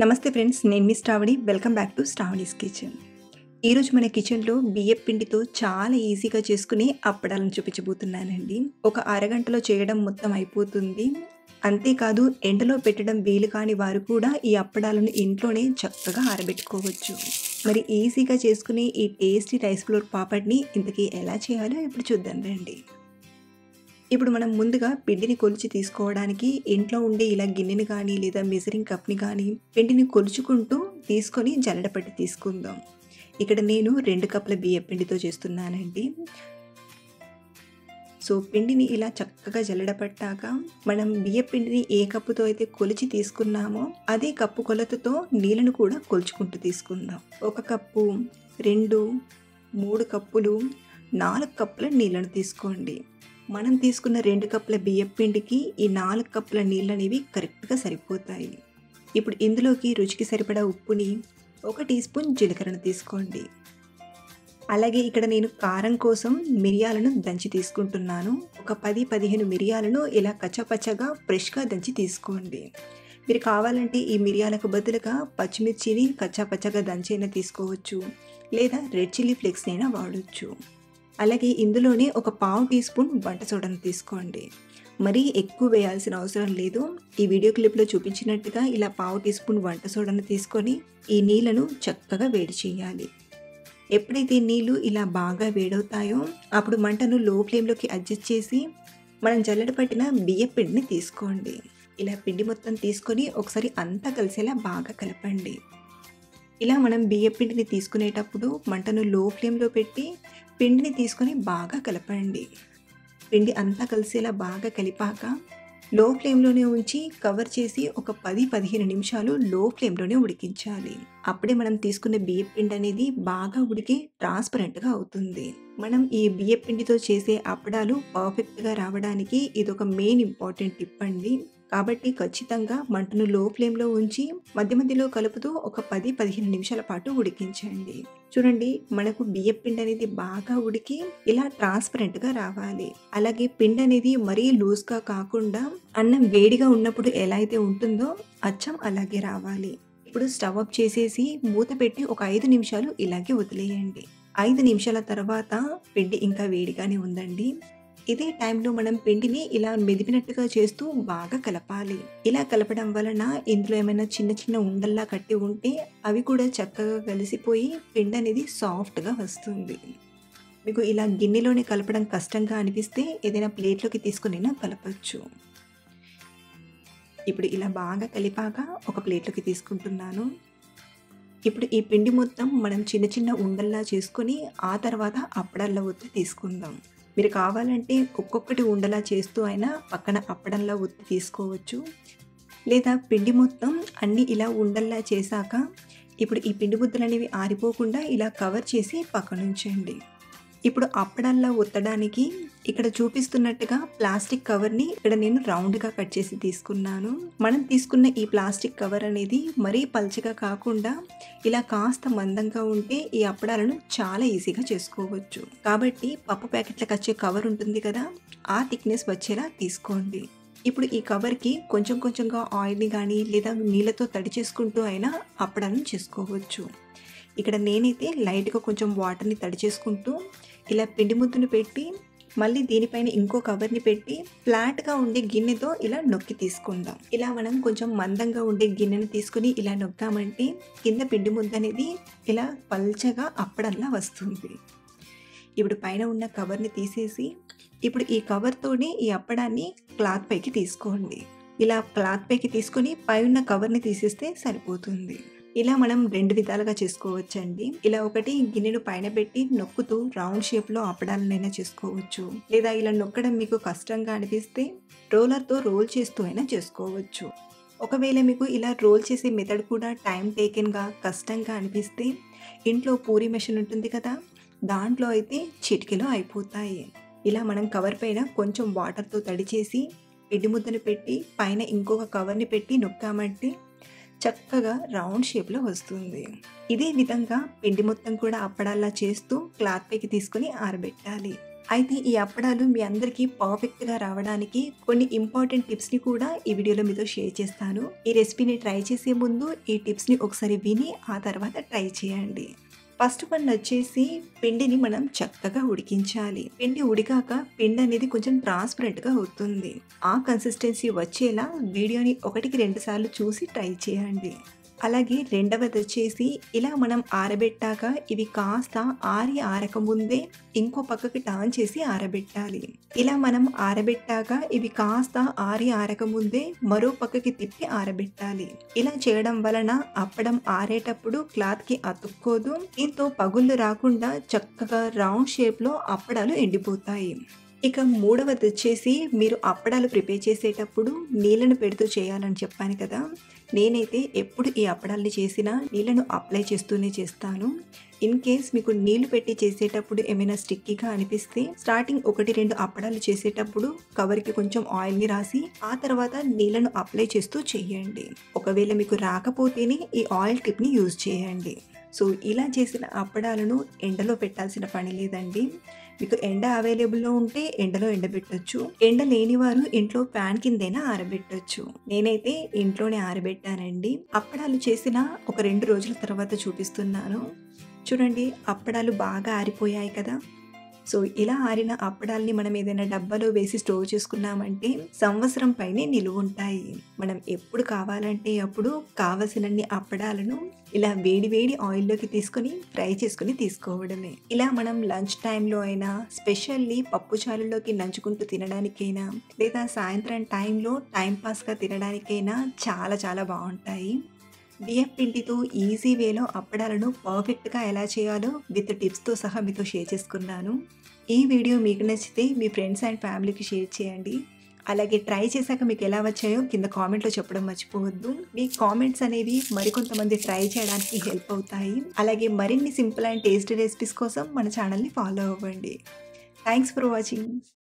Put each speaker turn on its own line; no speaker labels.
నమస్తే ఫ్రెండ్స్, నేను మీ Shravani. Welcome back to Shravani's kitchen. ఈరోజు మన కిచెన్లో బియ్యపు పిండితో చాలా ఈజీగా చేసుకుని అప్పడాలను చూపించబోతున్నానండి. ఒక అరగంటలో చేయడం మొత్తం అయిపోతుంది. అంతేకాదు, ఎండలో పెట్టడం వీలు కాని వారు కూడా ఈ అప్పడాలను ఇంట్లోనే చక్కగా ఆరబెట్టుకోవచ్చు. మరి ఈజీగా చేసుకునే ఈ టేస్టీ రైస్ ఫ్లోర్ పాపడ్ని ఇంతకీ ఎలా చేయాలో ఇప్పుడు చూద్దాం రండి. ఇప్పుడు మనం ముందుగా పిండిని కొలిచి తీసుకోవడానికి ఇంట్లో ఉండే ఇలా గిన్నెని కానీ లేదా మెజరింగ్ కప్ని కానీ పిండిని కొలుచుకుంటూ తీసుకొని జల్లెడ పట్టి తీసుకుందాం. ఇక్కడ నేను 2 కప్పుల బియ్య పిండితో చేస్తున్నానండి. సో పిండిని ఇలా చక్కగా జల్లెడ పట్టాక మనం బియ్య పిండిని ఏ కప్పుతో అయితే కొలిచి తీసుకున్నామో అదే కప్పు కొలతతో నీళ్ళను కూడా కొలుచుకుంటూ తీసుకుందాం. 1 కప్పు, 2, 3 కప్పులు, 4 కప్పుల నీళ్ళను తీసుకోండి. మనం తీసుకున్న 2 కప్పుల బియ్యపు పిండికి ఈ 4 కప్పుల నీళ్ళు అనేవి కరెక్ట్గా సరిపోతాయి. ఇప్పుడు ఇందులోకి రుచికి సరిపడా ఉప్పుని, 1 టీ స్పూన్ జీలకర్రను తీసుకోండి. అలాగే ఇక్కడ నేను కారం కోసం మిరియాలను దంచి తీసుకుంటున్నాను. ఒక 10-15 మిరియాలను ఇలా కచ్చపచ్చగా ఫ్రెష్గా దంచి తీసుకోండి. మీరు కావాలంటే ఈ మిరియాలకు బదులుగా పచ్చిమిర్చిని కచ్చాపచ్చగా దంచైనా తీసుకోవచ్చు, లేదా రెడ్ చిల్లీ ఫ్లేక్స్ అయినా వాడచ్చు. అలాగే ఇందులోనే ఒక 1/2 టీ స్పూన్ వంట సోడాను తీసుకోండి. మరీ ఎక్కువ వేయాల్సిన అవసరం లేదు. ఈ వీడియో క్లిప్లో చూపించినట్టుగా ఇలా 1/2 టీ స్పూన్ వంట సోడాను తీసుకొని ఈ నీళ్ళను చక్కగా వేడి చేయాలి. ఎప్పుడైతే నీళ్ళు ఇలా బాగా వేడవుతాయో అప్పుడు మంటను లో ఫ్లేమ్లోకి అడ్జస్ట్ చేసి మనం జల్లెడ పట్టిన బియ్య పిండిని తీసుకోండి. ఇలా పిండి మొత్తం తీసుకొని ఒకసారి అంతా కలిసేలా బాగా కలపండి. ఇలా మనం బియ్య పిండిని తీసుకునేటప్పుడు మంటను లో ఫ్లేమ్లో పెట్టి పిండిని తీసుకొని బాగా కలపండి. పిండి అంతా కలిసేలా బాగా కలిపాక లో ఫ్లేమ్లోనే ఉంచి కవర్ చేసి ఒక 10-15 నిమిషాలు లో ఫ్లేమ్లోనే ఉడికించాలి. అప్పుడే మనం తీసుకున్న బియ్య పిండి అనేది బాగా ఉడికి ట్రాన్స్పరెంట్గా అవుతుంది. మనం ఈ బియ్య పిండితో చేసే అప్పడాలు పర్ఫెక్ట్గా రావడానికి ఇదొక మెయిన్ ఇంపార్టెంట్ టిప్ అండి. కాబట్టి ఖచ్చితంగా మంటను లో ఫ్లేమ్లో ఉంచి మధ్య మధ్యలో కలుపుతూ ఒక 10-15 నిమిషాల పాటు ఉడికించండి. చూడండి, మనకు బియ్య పిండి అనేది బాగా ఉడికి ఇలా ట్రాన్స్పరెంట్గా రావాలి. అలాగే పిండి అనేది మరీ లూజ్గా కాకుండా అన్నం వేడిగా ఉన్నప్పుడు ఎలా అయితే ఉంటుందో అచ్చం అలాగే రావాలి. ఇప్పుడు స్టవ్ ఆఫ్ చేసేసి మూత పెట్టి ఒక 5 నిమిషాలు ఇలాగే వదిలేయండి. 5 నిమిషాల తర్వాత పిండి ఇంకా వేడిగానే ఉందండి. ఇదే టైంలో మనం పిండిని ఇలా మెదిపినట్టుగా చేస్తూ బాగా కలపాలి. ఇలా కలపడం వలన ఇందులో ఏమైనా చిన్న చిన్న ఉండల్లా కట్టి ఉంటే అవి కూడా చక్కగా కలిసిపోయి పిండి అనేది సాఫ్ట్గా వస్తుంది. మీకు ఇలా గిన్నెలోనే కలపడం కష్టంగా అనిపిస్తే ఏదైనా ప్లేట్లోకి తీసుకునైనా కలపచ్చు. ఇప్పుడు ఇలా బాగా కలిపాక ఒక ప్లేట్లోకి తీసుకుంటున్నాను. ఇప్పుడు ఈ పిండి మొత్తం మనం చిన్న చిన్న ఉండల్లా చేసుకొని ఆ తర్వాత అప్పడాల్లో ఒత్తి తీసుకుందాం. మీరు కావాలంటే ఒక్కొక్కటి ఉండలా చేస్తూ అయినా పక్కన అప్పడంలా ఒత్తి తీసుకోవచ్చు, లేదా పిండి మొత్తం అన్నీ ఇలా ఉండల్లా చేశాక ఇప్పుడు ఈ పిండి ముద్దలు అనేవి ఆరిపోకుండా ఇలా కవర్ చేసి పక్కన ఉంచండి. ఇప్పుడు అప్పడాల్లో ఒత్తడానికి ఇక్కడ చూపిస్తున్నట్టుగా ప్లాస్టిక్ కవర్ని ఇక్కడ నేను రౌండ్గా కట్ చేసి తీసుకున్నాను. మనం తీసుకున్న ఈ ప్లాస్టిక్ కవర్ అనేది మరీ పల్చగా కాకుండా ఇలా కాస్త మందంగా ఉంటే ఈ అప్పడాలను చాలా ఈజీగా చేసుకోవచ్చు. కాబట్టి పప్పు ప్యాకెట్లకు వచ్చే కవర్ ఉంటుంది కదా, ఆ థిక్నెస్ వచ్చేలా తీసుకోండి. ఇప్పుడు ఈ కవర్కి కొంచెం కొంచెంగా ఆయిల్ని కానీ లేదా నీళ్ళతో తడి చేసుకుంటూ అయినా అప్పడాలను చేసుకోవచ్చు. ఇక్కడ నేనైతే లైట్గా కొంచెం వాటర్ని తడి చేసుకుంటూ ఇలా పిండి ముద్దను పెట్టి మళ్ళీ దీనిపైన ఇంకో కవర్ని పెట్టి ఫ్లాట్గా ఉండే గిన్నెతో ఇలా నొక్కి తీసుకుందాం. ఇలా మనం కొంచెం మందంగా ఉండే గిన్నెను తీసుకుని ఇలా నొక్కామంటే కింద పిండి ముద్ద అనేది ఇలా పల్చగా అప్పడంలా వస్తుంది. ఇప్పుడు పైన ఉన్న కవర్ని తీసేసి ఇప్పుడు ఈ కవర్తోనే ఈ అప్పడాన్ని క్లాత్ పైకి తీసుకోండి. ఇలా క్లాత్ పైకి తీసుకొని పైన కవర్ని తీసేస్తే సరిపోతుంది. ఇలా మనం 2 విధాలుగా చేసుకోవచ్చండి. ఇలా ఒకటి గిన్నెను పైన పెట్టి నొక్కుతూ రౌండ్ షేప్లో అప్పడాలనైనా చేసుకోవచ్చు, లేదా ఇలా నొక్కడం మీకు కష్టంగా అనిపిస్తే రోలర్తో రోల్ చేస్తూ అయినా చేసుకోవచ్చు. ఒకవేళ మీకు ఇలా రోల్ చేసే మెథడ్ కూడా టైం టేకెన్గా కష్టంగా అనిపిస్తే ఇంట్లో పూరీ మెషిన్ ఉంటుంది కదా, దాంట్లో అయితే చిటికెలో అయిపోతాయి. ఇలా మనం కవర్ పైన కొంచెం వాటర్తో తడి చేసి పిండి ముద్దను పెట్టి పైన ఇంకొక కవర్ని పెట్టి నొక్కామంటే చక్కగా రౌండ్ షేప్లో వస్తుంది. ఇదే విధంగా పిండి మొత్తం కూడా అప్పడాల్లా చేస్తూ క్లాత్ పైకి తీసుకొని ఆరబెట్టాలి. అయితే ఈ అప్పడాలు మీ అందరికీ పర్ఫెక్ట్‌గా రావడానికి కొన్ని ఇంపార్టెంట్ టిప్స్‌ని కూడా ఈ వీడియోలో మీతో షేర్ చేస్తాను. ఈ రెసిపీని ట్రై చేసే ముందు ఈ టిప్స్‌ని ఒకసారి విని ఆ తర్వాత ట్రై చేయండి. ఫస్ట్ వన్ వచ్చేసి పిండిని మనం చక్కగా ఉడికించాలి. పిండి ఉడికాక పిండి అనేది కొంచెం ట్రాన్స్పరెంట్‌గా అవుతుంది. ఆ కన్సిస్టెన్సీ వచ్చేలా వీడియోని 1కి 2 సార్లు చూసి ట్రై చేయండి. అలాగే రెండవదొచ్చేసి ఇలా మనం ఆరబెట్టాక ఇవి కాస్త ఆరకముందే ఇంకో పక్కకి టర్న్ చేసి ఆరబెట్టాలి. ఇలా మనం ఆరబెట్టాక ఇవి కాస్త ఆరకముందే మరో పక్కకి తిప్పి ఆరబెట్టాలి. ఇలా చేయడం వలన అప్పడం ఆరేటప్పుడు క్లాత్‌కి అతుక్కోదు. దీంతో పగుళ్ళు రాకుండా చక్కగా రౌండ్ షేప్‌లో అప్పడాలు ఎండిపోతాయి. ఇక మూడవదొచ్చేసి మీరు అప్పడాలు ప్రిపేర్ చేసేటప్పుడు నీళ్ళను పెడుతూ చేయాలని చెప్పాను కదా! నేనైతే ఎప్పుడు ఈ అప్పడాల్ని చేసినా నీళ్ళను అప్లై చేస్తూనే చేస్తాను. ఇన్ కేస్ మీకు నీళ్లు పెట్టి చేసేటప్పుడు ఏమైనా స్టిక్కీగా అనిపిస్తే స్టార్టింగ్ 1, 2 అప్పడాలు చేసేటప్పుడు కవర్‌కి కొంచెం ఆయిల్‌ని రాసి ఆ తర్వాత నీళ్ళను అప్లై చేస్తూ చేయండి. ఒకవేళ మీకు రాకపోతేనే ఈ ఆయిల్ టిప్‌ని యూజ్ చేయండి. సో, ఇలా చేసిన అప్పడాలను ఎండలో పెట్టాల్సిన పని లేదండి. మీకు ఎండ అవైలబుల్‌లో ఉంటే ఎండలో ఎండబెట్టొచ్చు. ఎండ లేనివారు ఇంట్లో ఫ్యాన్ కిందైనా ఆరబెట్టొచ్చు. నేనైతే ఇంట్లోనే ఆరబెట్టానండి. అప్పడాలు చేసిన ఒక 2 రోజుల తర్వాత చూపిస్తున్నాను. చూడండి అప్పడాలు బాగా ఆరిపోయాయి కదా! సో, ఇలా ఆరిన అప్పడాల్ని మనం ఏదైనా డబ్బాలో వేసి స్టోర్ చేసుకున్నామంటే సంవత్సరం పైనే నిలువుంటాయి. మనం ఎప్పుడు కావాలంటే అప్పుడు కావలసినన్ని అప్పడాలను ఇలా వేడి వేడి ఆయిల్‌లోకి తీసుకొని ఫ్రై చేసుకొని తీసుకోవడమే. ఇలా మనం లంచ్ టైంలో అయినా, స్పెషల్లీ పప్పుచారులోకి నంచుకుంటూ తినడానికైనా, లేదా సాయంత్రం టైంలో టైం పాస్‌గా తినడానికైనా చాలా చాలా బావుంటాయి. బియ్యం పిండితో ఈజీ వేలో అప్పడాలను పర్ఫెక్ట్‌గా ఎలా చేయాలో విత్ టిప్స్‌తో సహా మీతో షేర్ చేసుకున్నాను. ఈ వీడియో మీకు నచ్చితే మీ ఫ్రెండ్స్ అండ్ ఫ్యామిలీకి షేర్ చేయండి. అలాగే ట్రై చేశాక మీకు ఎలా వచ్చాయో కింద కామెంట్‌లో చెప్పడం మర్చిపోవద్దు. మీ కామెంట్స్ అనేవి మరికొంతమంది ట్రై చేయడానికి హెల్ప్ అవుతాయి. అలాగే మరిన్ని సింపుల్ అండ్ టేస్టీ రెసిపీస్ కోసం మన ఛానల్‌ని ఫాలో అవ్వండి. Thanks for watching.